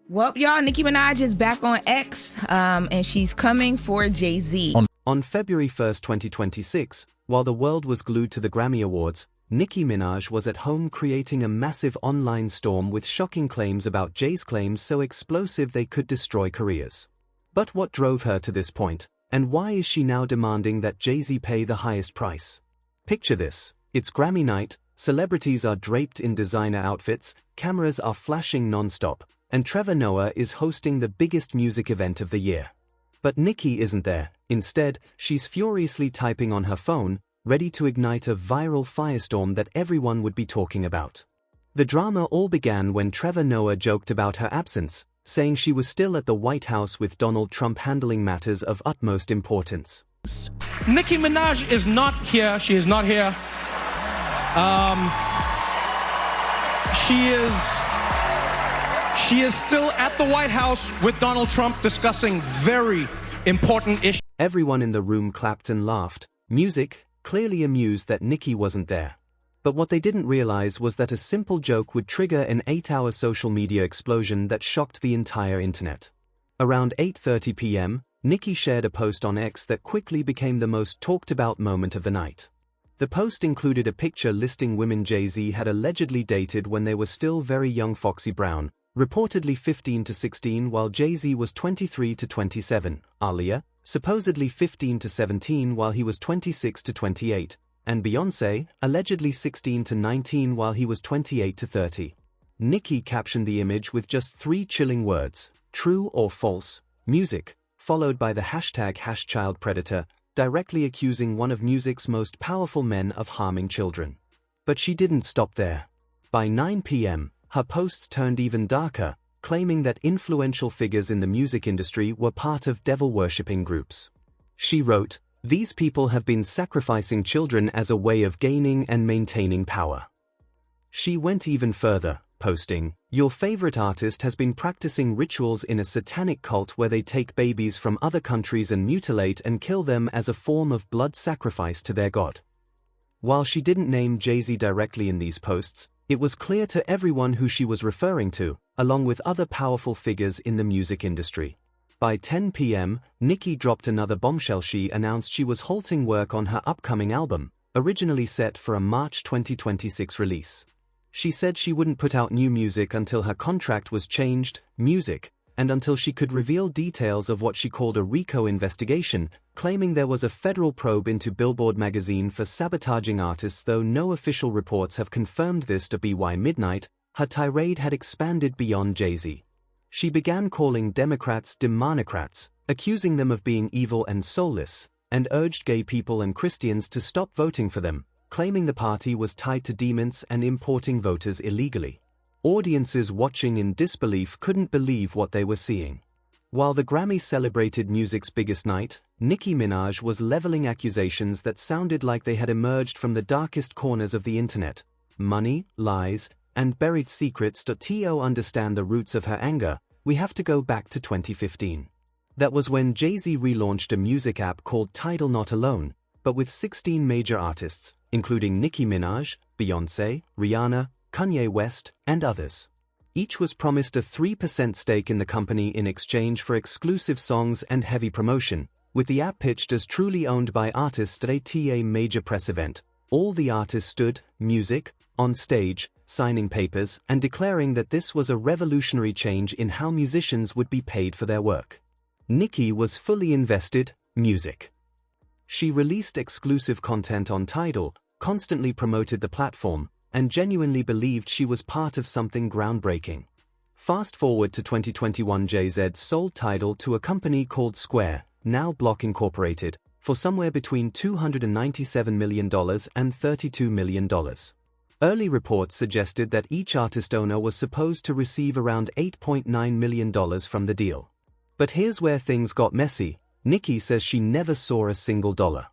Well, y'all, Nicki Minaj is back on X, and she's coming for Jay-Z. On February 1st, 2026, while the world was glued to the Grammy Awards, Nicki Minaj was at home creating a massive online storm with shocking claims about Jay's claims so explosive they could destroy careers. But what drove her to this point, and why is she now demanding that Jay-Z pay the highest price? Picture this: it's Grammy night, celebrities are draped in designer outfits, cameras are flashing non-stop, and Trevor Noah is hosting the biggest music event of the year. But Nicki isn't there. Instead, she's furiously typing on her phone, ready to ignite a viral firestorm that everyone would be talking about. The drama all began when Trevor Noah joked about her absence, saying she was still at the White House with Donald Trump handling matters of utmost importance. Nicki Minaj is not here. She is not here. She is still at the White House with Donald Trump discussing very important issues. Everyone in the room clapped and laughed, music, clearly amused that Nicki wasn't there. But what they didn't realize was that a simple joke would trigger an 8-hour social media explosion that shocked the entire internet. Around 8:30 p.m., Nicki shared a post on X that quickly became the most talked about moment of the night. The post included a picture listing women Jay-Z had allegedly dated when they were still very young: Foxy Brown, reportedly 15 to 16 while Jay-Z was 23 to 27, Aaliyah, supposedly 15 to 17 while he was 26 to 28, and Beyoncé, allegedly 16 to 19 while he was 28 to 30. Nicki captioned the image with just 3 chilling words: true or false, music, followed by the hashtag #ChildPredator, directly accusing one of music's most powerful men of harming children. But she didn't stop there. By 9 p.m., her posts turned even darker, claiming that influential figures in the music industry were part of devil-worshipping groups. She wrote, "These people have been sacrificing children as a way of gaining and maintaining power." She went even further, posting, "Your favorite artist has been practicing rituals in a satanic cult where they take babies from other countries and mutilate and kill them as a form of blood sacrifice to their god." While she didn't name Jay-Z directly in these posts, it was clear to everyone who she was referring to, along with other powerful figures in the music industry. By 10 p.m., Nicki dropped another bombshell. She announced she was halting work on her upcoming album, originally set for a March 2026 release. She said she wouldn't put out new music until her contract was changed, music, and until she could reveal details of what she called a RICO investigation, claiming there was a federal probe into Billboard magazine for sabotaging artists. Though no official reports have confirmed this to BY Midnight, her tirade had expanded beyond Jay-Z. She began calling Democrats demonocrats, accusing them of being evil and soulless, and urged gay people and Christians to stop voting for them, claiming the party was tied to demons and importing voters illegally. Audiences watching in disbelief couldn't believe what they were seeing. While the Grammys celebrated music's biggest night, Nicki Minaj was leveling accusations that sounded like they had emerged from the darkest corners of the internet: money, lies, and buried secrets. To understand the roots of her anger, we have to go back to 2015. That was when Jay-Z relaunched a music app called Tidal, not alone, but with 16 major artists, including Nicki Minaj, Beyoncé, Rihanna, Kanye West, and others. Each was promised a 3% stake in the company in exchange for exclusive songs and heavy promotion, with the app pitched as truly owned by artists at a major press event. All the artists stood, music, on stage, signing papers, and declaring that this was a revolutionary change in how musicians would be paid for their work. Nicki was fully invested, music. She released exclusive content on Tidal, constantly promoted the platform, and genuinely believed she was part of something groundbreaking. Fast forward to 2021, Jay-Z sold Tidal to a company called Square, now Block Incorporated, for somewhere between $297 million and $32 million. Early reports suggested that each artist owner was supposed to receive around $8.9 million from the deal. But here's where things got messy. Nicki says she never saw a single dollar.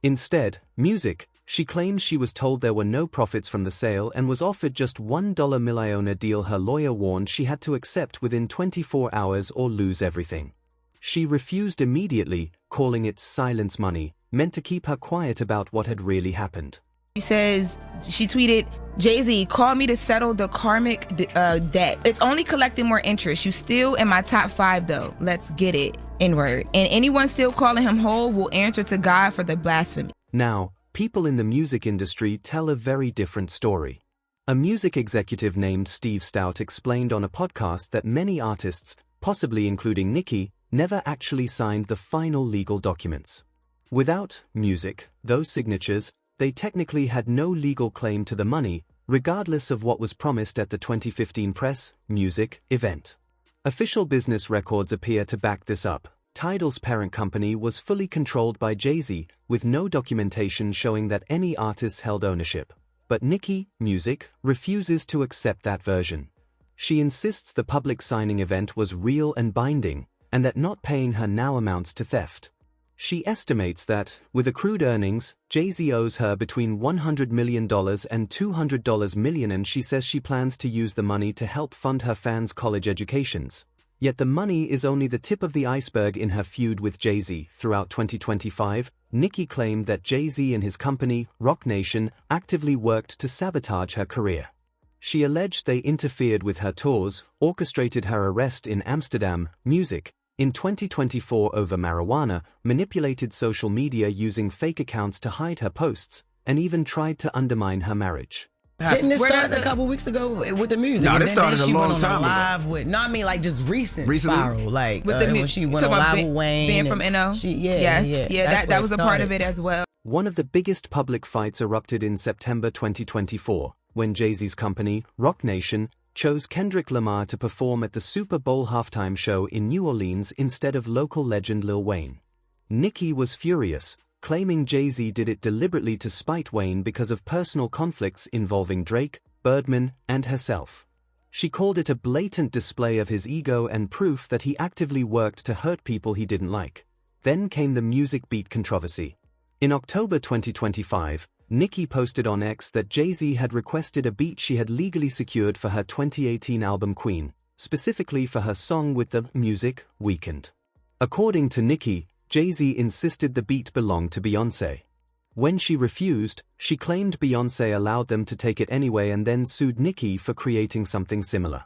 Instead, music, she claims she was told there were no profits from the sale and was offered just $1 million deal. Her lawyer warned she had to accept within 24 hours or lose everything. She refused immediately, calling it silence money, meant to keep her quiet about what had really happened. She tweeted, Jay-Z, call me to settle the karmic debt. It's only collecting more interest. You still in my top 5 though. Let's get it. N-word. And anyone still calling him whole will answer to God for the blasphemy. Now, people in the music industry tell a very different story. A music executive named Steve Stout explained on a podcast that many artists, possibly including Nicki, never actually signed the final legal documents. Without music, those signatures, they technically had no legal claim to the money, regardless of what was promised at the 2015 press music event. Official business records appear to back this up. Tidal's parent company was fully controlled by Jay-Z, with no documentation showing that any artists held ownership. But Nicki Music refuses to accept that version. She insists the public signing event was real and binding, and that not paying her now amounts to theft. She estimates that, with accrued earnings, Jay-Z owes her between $100 million and $200 million, and she says she plans to use the money to help fund her fans' college educations. Yet the money is only the tip of the iceberg in her feud with Jay-Z. Throughout 2025, Nicki claimed that Jay-Z and his company, Roc Nation, actively worked to sabotage her career. She alleged they interfered with her tours, orchestrated her arrest in Amsterdam, music, in 2024 over marijuana, manipulated social media using fake accounts to hide her posts, and even tried to undermine her marriage. Didn't this start a couple weeks ago with the music? No, this started a long time ago. No, I mean like just recently? Spiral. Like with the when she went on live with Wayne. Being from NO? That was a part of it as well. One of the biggest public fights erupted in September 2024, when Jay-Z's company, Roc Nation, chose Kendrick Lamar to perform at the Super Bowl halftime show in New Orleans instead of local legend Lil Wayne. Nicki was furious, claiming Jay-Z did it deliberately to spite Wayne because of personal conflicts involving Drake, Birdman, and herself. She called it a blatant display of his ego and proof that he actively worked to hurt people he didn't like. Then came the music beat controversy. In October 2025, Nicki posted on X that Jay-Z had requested a beat she had legally secured for her 2018 album Queen, specifically for her song with the music, Weeknd. According to Nicki, Jay-Z insisted the beat belonged to Beyoncé. When she refused, she claimed Beyoncé allowed them to take it anyway and then sued Nicki for creating something similar.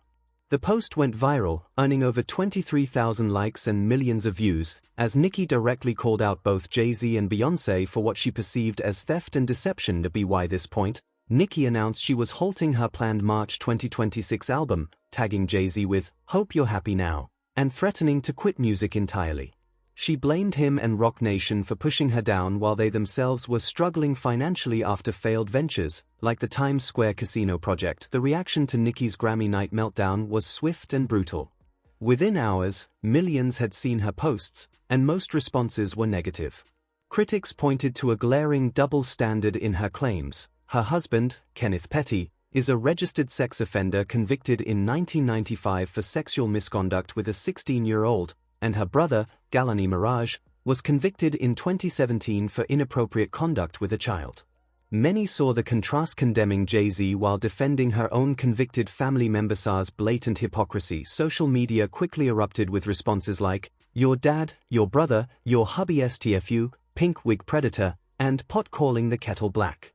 The post went viral, earning over 23,000 likes and millions of views, as Nicki directly called out both Jay-Z and Beyoncé for what she perceived as theft and deception. By this point, Nicki announced she was halting her planned March 2026 album, tagging Jay-Z with, "Hope you're happy now," and threatening to quit music entirely. She blamed him and Roc Nation for pushing her down while they themselves were struggling financially after failed ventures, like the Times Square casino project. The reaction to Nicki's Grammy night meltdown was swift and brutal. Within hours, millions had seen her posts, and most responses were negative. Critics pointed to a glaring double standard in her claims. Her husband, Kenneth Petty, is a registered sex offender convicted in 1995 for sexual misconduct with a 16-year-old, and her brother, Galani Mirage, was convicted in 2017 for inappropriate conduct with a child. Many saw the contrast, condemning Jay-Z while defending her own convicted family member. Sar's blatant hypocrisy. Social media quickly erupted with responses like, "Your dad, your brother, your hubby STFU, pink wig predator," and "pot calling the kettle black."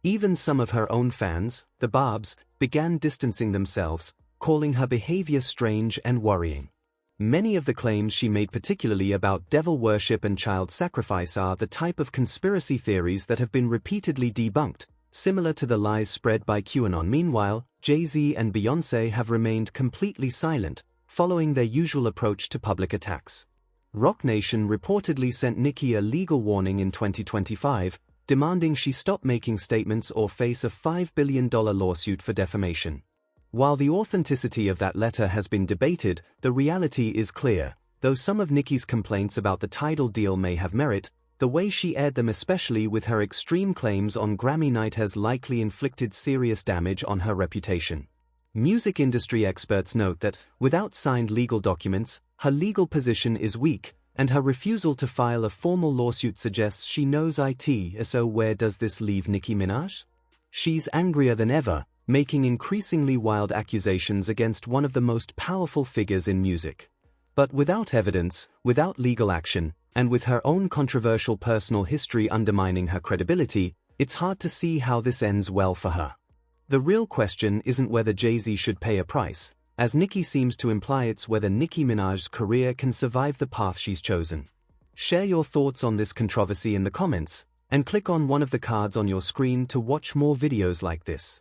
Even some of her own fans, the Barbs, began distancing themselves, calling her behavior strange and worrying. Many of the claims she made, particularly about devil worship and child sacrifice, are the type of conspiracy theories that have been repeatedly debunked, similar to the lies spread by QAnon. Meanwhile, Jay-Z and Beyoncé have remained completely silent, following their usual approach to public attacks. Roc Nation reportedly sent Nicki a legal warning in 2025, demanding she stop making statements or face a $5 billion lawsuit for defamation. While the authenticity of that letter has been debated, the reality is clear. Though some of Nicki's complaints about the Tidal deal may have merit, the way she aired them, especially with her extreme claims on Grammy night, has likely inflicted serious damage on her reputation. Music industry experts note that, without signed legal documents, her legal position is weak, and her refusal to file a formal lawsuit suggests she knows it. So where does this leave Nicki Minaj? She's angrier than ever, making increasingly wild accusations against one of the most powerful figures in music. But without evidence, without legal action, and with her own controversial personal history undermining her credibility, It's hard to see how this ends well for her. The real question isn't whether Jay-Z should pay a price, as Nicki seems to imply it's whether Nicki Minaj's career can survive the path she's chosen. Share your thoughts on this controversy in the comments, and click on one of the cards on your screen to watch more videos like this.